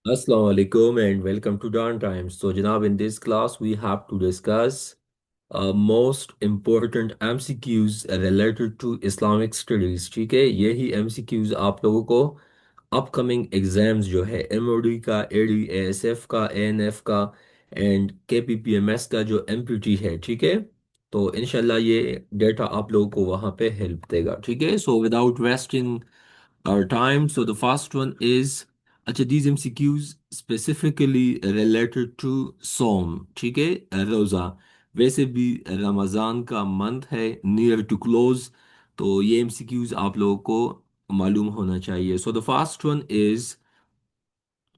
Assalamu alaikum and welcome to Dawn Times. So, Janab, in this class, we have to discuss most important MCQs related to Islamic studies. ठीक है, यही MCQs आप लोगों को upcoming exams जो है MoD का, एडी, एएसएफ का, एएनएफ का एंड केपीपीएमएस का जो एमपीटी है, ठीक है। तो इनशाला ये डेटा आप लोगों को वहाँ पे हेल्प देगा, ठीक है। So without wasting our time. So the first one is अच्छा, these MCQs specifically related to सोम, ठीक है, रोज़ा। वैसे भी रमज़ान का मंथ है नियर टू क्लोज, तो ये MCQs आप लोगों को मालूम होना चाहिए। सो the first one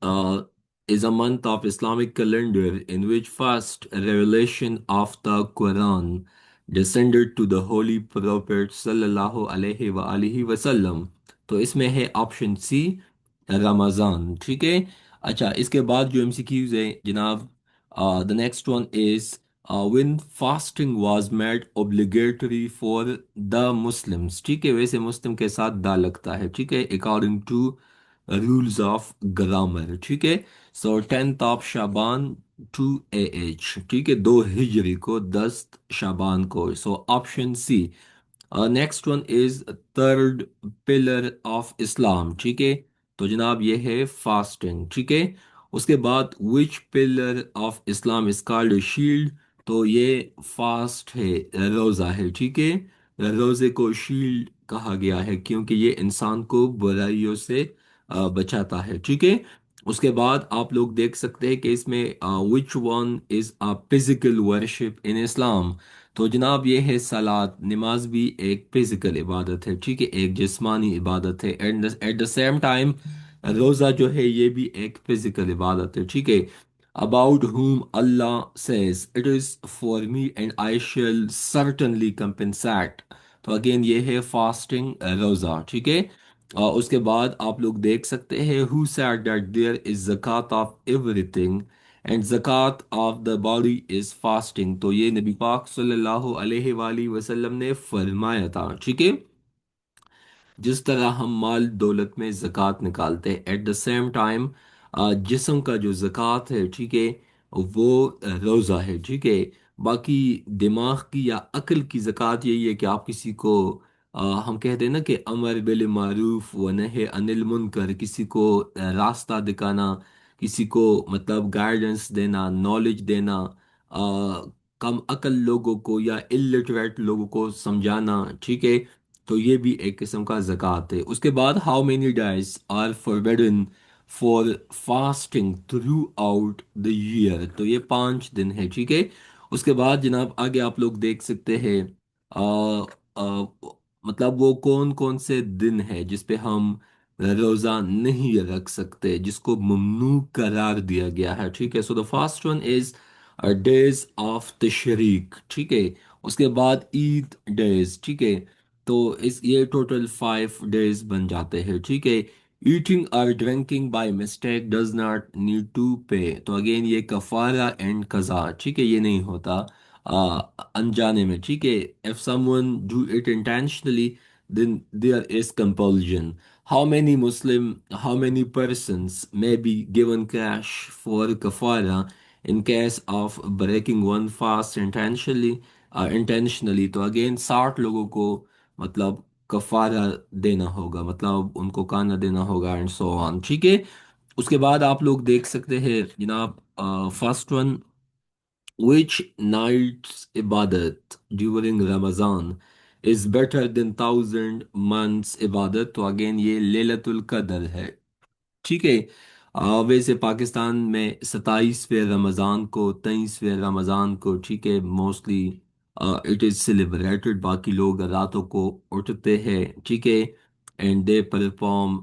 uh, is a month of Islamic calendar in which first revelation of the Quran descended to the Holy Prophet sallallahu alaihi wa alihi wasallam। तो इसमें है ऑप्शन सी, रमज़ान, ठीक है। अच्छा, इसके बाद जो एमसीक्यूज है जनाब, the next one is when fasting was made obligatory for the Muslims, ठीक है। वैसे मुस्लिम के साथ दा लगता है, ठीक है, according to rules of grammar, ठीक है। So 10th of Shaban to A H, ठीक है, 2 हिजरी को, 10 शाबान को। So option C. Next one is third pillar of Islam, ठीक है। तो जनाब ये है फास्टिंग, ठीक है। उसके बाद which pillar of Islam is called shield, तो ये फास्ट है, रोज़ा है, ठीक है। रोज़े को शील्ड कहा गया है क्योंकि ये इंसान को बुराइयों से बचाता है, ठीक है। उसके बाद आप लोग देख सकते हैं कि इसमें which one is a physical worship in Islam. तो जनाब ये है सलात, नमाज भी एक फिजिकल इबादत है, ठीक है, एक जिस्मानी इबादत है। एट द सेम टाइम रोज़ा जो है ये भी एक फिजिकल इबादत है, ठीक है। About whom Allah says it is for me and I shall certainly compensate। तो अगेन ये है फास्टिंग, रोज़ा, ठीक है। उसके बाद आप लोग देख सकते हैं who said that there is zakat of everything and ज़कात of the body is fasting. तो ये नबी पाक सल्लल्लाहु अलैहि वसल्लम ने फरमाया था, ठीक है। जिस तरह हम माल दौलत में ज़कात निकालते हैं, एट द सेम टाइम जिस्म का जो ज़कात है, ठीक है, वो रोज़ा है, ठीक है। बाकी दिमाग की या अक्ल की ज़कात यही है कि आप किसी को हम कहते हैं ना कि अमर बिल मारूफ व नहे अनिल मुनकर, किसी को रास्ता दिखाना, किसी को मतलब गाइडेंस देना, नॉलेज देना, कम अकल लोगों को या इलिटरेट लोगों को समझाना, ठीक है। तो ये भी एक किस्म का ज़कात है। उसके बाद how many days are forbidden for fasting throughout the year, तो ये 5 दिन है, ठीक है। उसके बाद जनाब आगे आप लोग देख सकते हैं आ, आ, मतलब वो कौन कौन से दिन है जिस पे हम रोज़ा नहीं रख सकते, जिसको ममनू करार दिया गया है, ठीक है। So the first one is days of तशरीक, ठीक है। उसके बाद ईद डेज, ठीक है। तो इस ये टोटल 5 डेज बन जाते हैं, ठीक है। ईटिंग और drinking by mistake does not need to pay, तो अगेन ये कफारा एंड कज़ा, ठीक है, ये नहीं होता अनजाने में, ठीक है। If someone do it intentionally then there is compulsion। How many persons may be given cash for kafara in case of breaking one fast intentionally। तो अगेन 60 लोगों को मतलब कफारा देना होगा, मतलब उनको खाना देना होगा एंड सो ऑन, ठीक है। उसके बाद आप लोग देख सकते हैं जनाब, first one, which night's ibadat during Ramadan is better than 1000 months ibadat। तो अगेन ये लैलतुल कदर है, ठीक है। वैसे पाकिस्तान में 27वें रमज़ान को, 23वें रमज़ान को, ठीक है, मोस्टली इट इज़ सेलिब्रेटेड। बाकी लोग रातों को उठते हैं, ठीक है, and they perform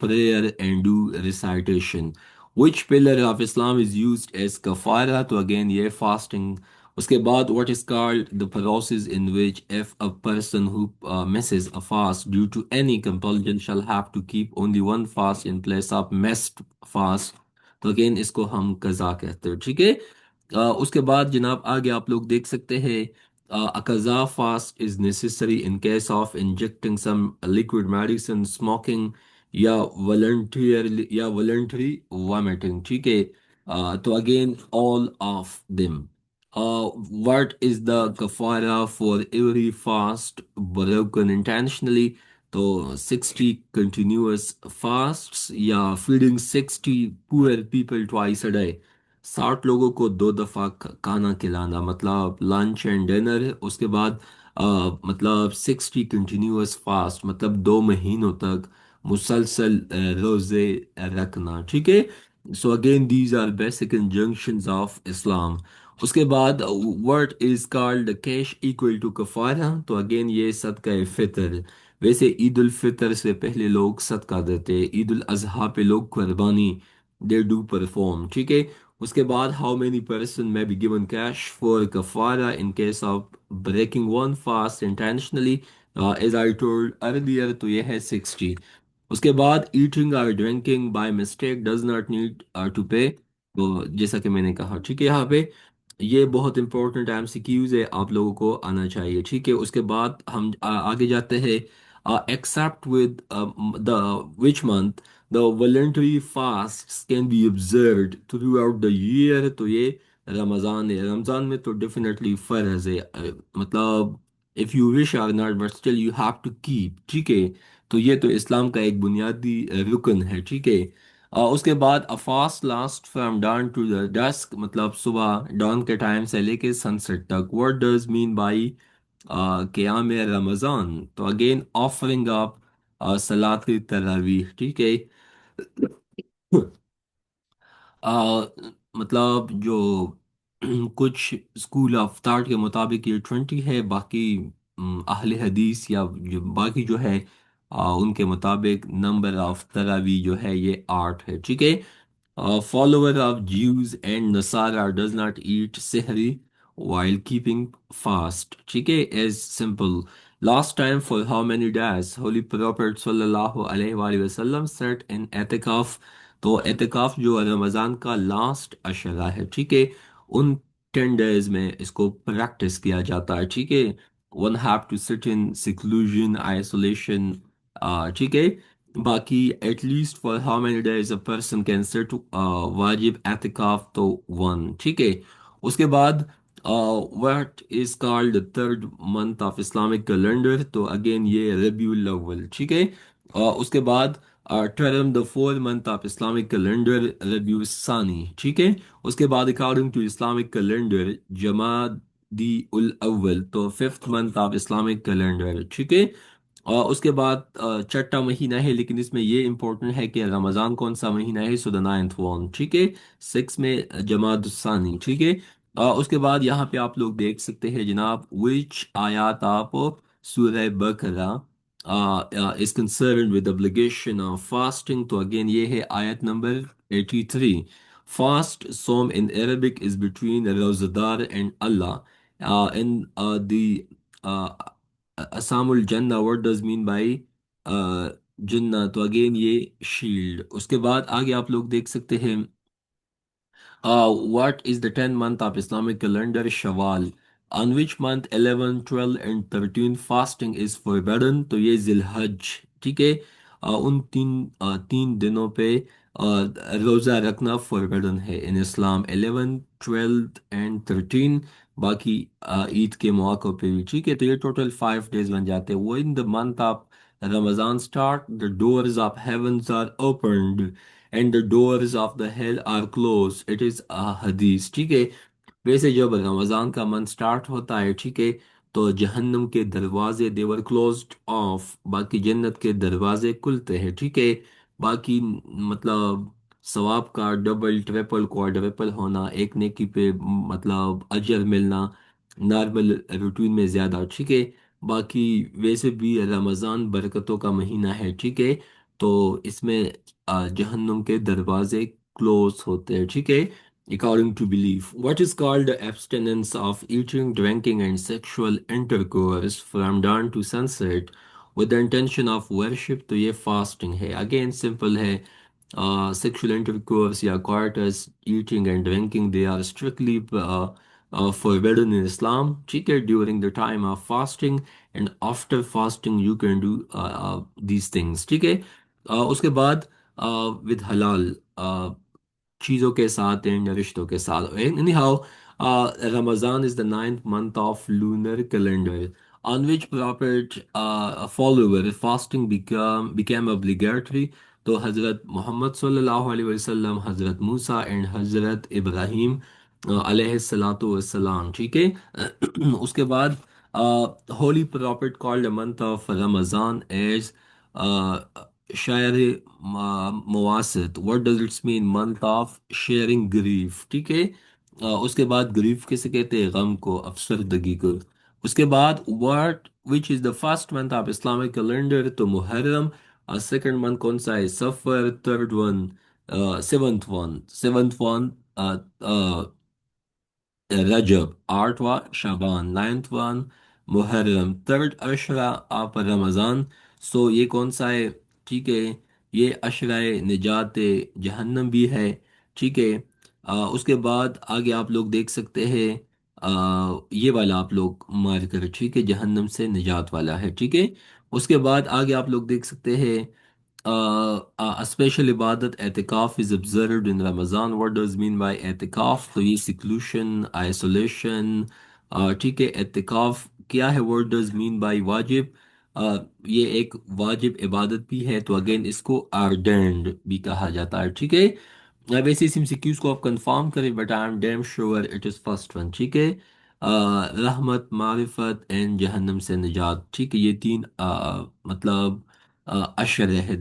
prayer and do recitation। Which pillar of Islam is used as kafara? तो again ये fasting। उसके बाद what is called the process in which if a person who misses a fast due to any compulsion shall have to keep only one fast in place of missed fast, तो again इसको हम कज़ा कहते हैं, ठीक है। उसके बाद जनाब आगे आप लोग देख सकते हैं a kaza fast is necessary in case of injecting some liquid medicine, smoking या वॉलंटरी वॉमिटिंग, ठीक है। तो again all of them. What is the कफारा for every fast broken intentionally? तो 60 कंटिन्यूअस फास्ट्स या feeding 60 poor people twice a day. 60 लोगों को 2 दफा खाना खिलाना, मतलब लंच एंड डिनर। उसके बाद मतलब 60 कंटिन्यूअस फास्ट, मतलब 2 महीनों तक मुसलसल रोजे रखना, ठीक है। So again these are basic injunctions of Islam. उसके बाद what is called cash equal to कफारा? तो अगेन ये सदका फितर। वैसे ईद उल फितर से पहले लोग सदका देते, ईद उल अजहा पे लोग कुर्बानी दे डू परफॉर्म, ठीक है। उसके बाद how many person may be given cash for कफारा in case of breaking one fast intentionally? As I told earlier, तो ये है 60। उसके बाद ईटिंग और drinking by mistake does not need to pay. तो जैसा कि मैंने कहा, ठीक है, यहाँ पे ये बहुत इंपॉर्टेंट एमसीक्यूज है, आप लोगों को आना चाहिए, ठीक है। उसके बाद हम आगे जाते हैं। Except with the which month the voluntary fast can be observed throughout the year? तो ये रमज़ान है। रमज़ान में तो डेफिनेटली फ़र्ज है, मतलब if you wish or not but still you have to keep, ठीक है। तो ये तो इस्लाम का एक बुनियादी रुकन है, ठीक है। उसके बाद a fast last from dawn to the dusk, मतलब सुबह डॉन के टाइम से लेके सनसेट तक। व्हाट डज मीन बाई क़याम रमज़ान? तो अगेन ऑफरिंग अप सलात तरावीह, ठीक है। आ, मतलब जो कुछ स्कूल ऑफ थॉट के मुताबिक ये 20 है, बाकी अहले हदीस या जो बाकी जो है उनके मुताबिक नंबर ऑफ तरावी जो है ये 8 है, ठीक है। A follower of Jews and Nasara does not eat sihri while keeping fast. ठीक है, as simple. Last time for how many days? Holy Prophet sallallahu alaihi wasallam said in एतिकाफ। तो एतिकाफ जो रमज़ान का लास्ट अशरा है, ठीक है, उन 10 डेज में इसको प्रैक्टिस किया जाता है, ठीक है। One have to sit in seclusion, isolation, ठीक है। बाकी at least for how many days a person can sit वाजिब एतिकाफ? तो 1, ठीक है। उसके बाद what is called third month of Islamic calendar? तो अगेन ये रबीउल अव्वल, ठीक है। उसके बाद term the fourth month of Islamic calendar रबीउल सानी, ठीक है। उसके बाद अकॉर्डिंग टू इस्लामिक कैलेंडर जमादी उल अव्वल, तो fifth month of Islamic calendar, ठीक है। और उसके बाद छठा महीना है, लेकिन इसमें ये इंपॉर्टेंट है कि रमज़ान कौन सा महीना है? सो द 9th वन, ठीक है। 6 में जमादुस्सानी, ठीक है। उसके बाद यहाँ पे आप लोग देख सकते हैं जनाब, विच आयात आप सूरह बकरा is concern with obligation of fasting? तो अगेन ये है आयत नंबर 83। फास्ट सोम इन अरबिक इज बिटवीन रोज़ादार एंड अल्लाह इन द असामुल जन्ना। व्हाट डज मीन बाई जन्ना? तो अगेन ये शील्ड। उसके बाद आगे आप लोग देख सकते हैं what is the 10th month of Islamic calendar? Shawwal. On which month 11, 12 and 13 fasting is forbidden? तो ये जिलहज, ठीक है। उन तीन दिनों पे रोज़ा रखना forbidden है इन इस्लाम, 11, 12 एंड 13। बाकी ईद के मौक़ों पे भी, ठीक है। तो ये टोटल 5 डेज बन जाते हैं। वो in the month of Ramadan start, the doors of heavens are opened and the doors of the hell are closed. It is a hadith, ठीक है। वैसे जब रमज़ान का मंथ स्टार्ट होता है, ठीक है, तो जहन्नम के दरवाजे देवर क्लोज्ड ऑफ, बाकी जन्नत के दरवाजे खुलते हैं, ठीक है। बाकी मतलब सवाब का डबल ट्रिपल क्वाड्रपल होना, एक नेकी पे मतलब अजर मिलना नॉर्मल रूटीन में ज़्यादा, ठीक है। बाकी वैसे भी रमज़ान बरकतों का महीना है, ठीक है। तो इसमें जहन्नुम के दरवाजे क्लोज होते हैं, ठीक है। According to belief, what is called the abstinence of eating, drinking, and sexual intercourse from dawn to sunset with the intention of worship? तो ये fasting है। Again, simple है। Sexual intercourse या coitus, eating and drinking, they are strictly forbidden in Islam, ठीक है, during the time of fasting and after fasting you can do these things, ठीक है। उसके बाद विद हलाल चीज़ों के साथ एंड रिश्तों के साथ. Anyhow, Ramadan is the ninth month of lunar calendar on which Prophet follower fasting became obligatory. तो हज़रत मोहम्मद सल्लल्लाहु अलैहि वसल्लम, हज़रत मूसा एंड हज़रत इब्राहीम अलैहिस्सलातु वस्सलाम, ठीक है. उसके बाद holy prophet called the month of रमज़ान एज शायर मुवासत. What does its mean? Month of sharing grief, ठीक है. उसके बाद ग्रीफ किसे कहते हैं? गम को, अफसरदगी को. उसके बाद what which is the first month of Islamic calendar? तो मुहर्रम. सेकंड मंथ कौन सा है? सफर. थर्ड वन, सेवंथ वन रजब. आठवां शाबान. नाइन्थ वन मुहर्रम. थर्ड अशरा आप रमज़ान. सो ये कौन सा है? ठीक है, ये अशरा निजात जहन्नम भी है, ठीक है. उसके बाद आगे आप लोग देख सकते हैं, ये वाला आप लोग मार कर, ठीक है, जहन्नम से निजात वाला है, ठीक है. उसके बाद आगे आप लोग देख सकते हैं, स्पेशल इबादत एतिकाफ इज ऑब्जर्व्ड इन रमज़ान. व्हाट डज मीन बाय एतिकाफ? तो ये सिक्लूशन, आइसोलेशन, ठीक है. एतिकाफ क्या है? व्हाट डज मीन बाय वाजिब? ये एक वाजिब इबादत भी है, तो अगेन इसको आर्डेंड भी कहा जाता है, ठीक है. वैसे इस एमसीक्यूज को आप कंफर्म करें, but I am damn sure it is first one, ठीक है. रहमत, मारिफत एंड जहन्नम से निजात, ठीक है. ये तीन मतलब अशर है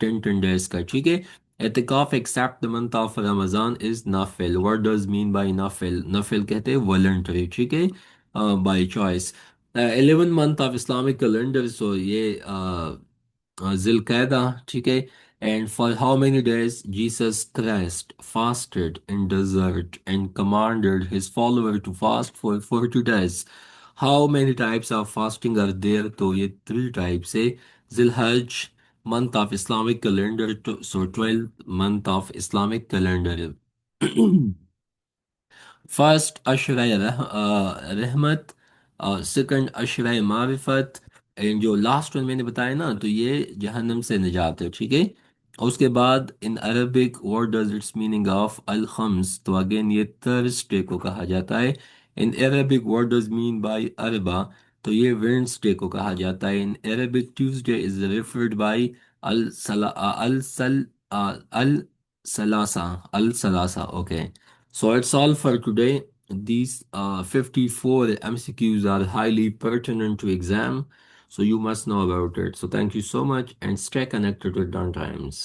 10 10 डेज का, ठीक है. एतिकाफ एक्सेप्ट द मंथ ऑफ रमजान इज नाफिल. व्हाट डज मीन बाय नाफिल? नाफिल कहते हैं वॉलंटरी, ठीक है, by choice. 11 month of Islamic calendar, so ये जिलकैदा, ठीक है. And for how many days Jesus Christ fasted in desert and commanded his follower to fast for 40 days? How many types of fasting are there? तो ये 3 types है. Zilhajj, month of Islamic calendar, so 12th month of Islamic calendar. First अशराय रहमत, second अशराय मारिफत, and जो last one मैंने बताया ना, तो ये जहन्नम से निजात है, ठीक है. और उसके बाद in Arabic what does its meaning of अल खम्स? तो अगेन ये थर्सडे को कहा जाता है. In Arabic what does mean by अरबा? तो ये वेडनेसडे को कहा जाता है. In Arabic Tuesday is referred by अल सला अल सल अल सलासा, अल सलासा, okay. So it's all for today. These 54 MCQs are highly pertinent to exam, so you must know about it. So thank you so much and stay connected with Dawn Times.